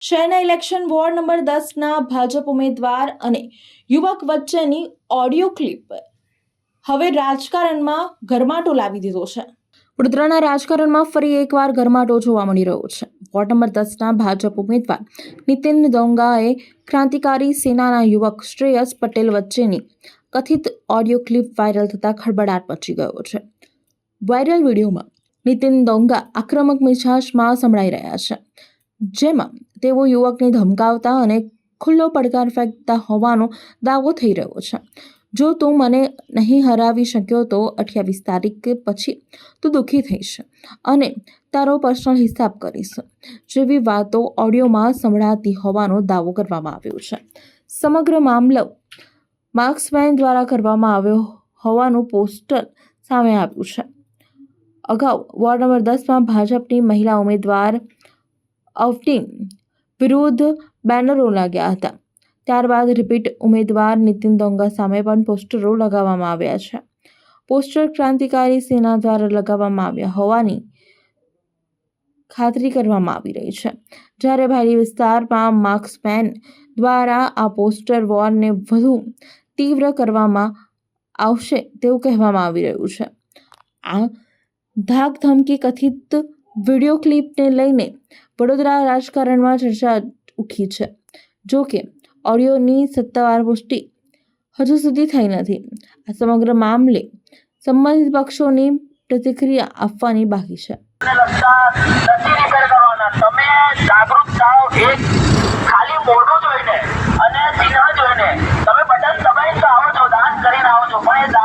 શહેરના election ward number 10ના Bhajap ઉમેદવાર અને યુવક વચ્ચેની ઓડિયો ક્લિપ હવે રાજકારણમાં ગરમાટો લાવી દીધો છે। વડોદરાના રાજકારણમાં ફરી એકવાર ગરમાટો જોવા મળી રહ્યો છે। વોર્ડ નંબર 10ના ભાજપ ઉમેદવાર નીતિન ડોંગાએ ક્રાંતિકારી સેનાના યુવક શ્રેયસ પટેલ વચ્ચેની કથિત ઓડિયો ક્લિપ વાયરલ થતા ખળબળાટ મચી ગયો છે। વાયરલ વિડીયોમાં નીતિન ડોંગા આક્રમક મિજાજમાં સંભળાઈ રહ્યા છે, જેમાં તેઓ યુવકને ધમકાવતા અને ખુલ્લો પડકાર ફેંકતા હોવાનો દાવો થઈ રહ્યો છે। જો તું મને નહીં હરાવી શક્યો તો 28 તારીખ પછી તું દુઃખી થઈશ અને તારો પર્સનલ હિસાબ કરીશ જેવી વાતો ઓડિયોમાં સંભળાતી હોવાનો દાવો કરવામાં આવ્યો છે। સમગ્ર મામલો માર્ક્સમેન દ્વારા કરવામાં આવ્યો હોવાનું પોસ્ટર સામે આવ્યું છે। અગાઉ વોર્ડ નંબર 10માં ભાજપની મહિલા ઉમેદવાર અવટીન વિરુદ્ધ બેનરો લાગ્યા હતા। ત્યારબાદ રિપીટ ઉમેદવાર નીતિન ડોંગા સામે પણ પોસ્ટરો લગાવવામાં આવ્યા છે। પોસ્ટર ક્રાંતિકારી સેના દ્વારા લગાવવામાં આવ્યા હોવાની ખાતરી કરવામાં આવી રહી છે, જ્યારે ભાયલી વિસ્તારમાં માર્ક્સમેન દ્વારા આ પોસ્ટર વોરને વધુ તીવ્ર કરવામાં આવશે તેવું કહેવામાં આવી રહ્યું છે। આ ધાકધમકી કથિત વિડીયો ક્લિપને લઈને વડોદરા રાજકારણમાં ચર્ચા ઉઠી છે। જો કે ઓડિયોની સત્તાવાર પુષ્ટિ હજુ સુધી થઈ નથી। આ સમગ્ર મામલે સંબંધિત પક્ષોની પ્રતિક્રિયા આપવાની બાકી છે। તમે જાગૃત થાઓ, એક ખાલી મોઢું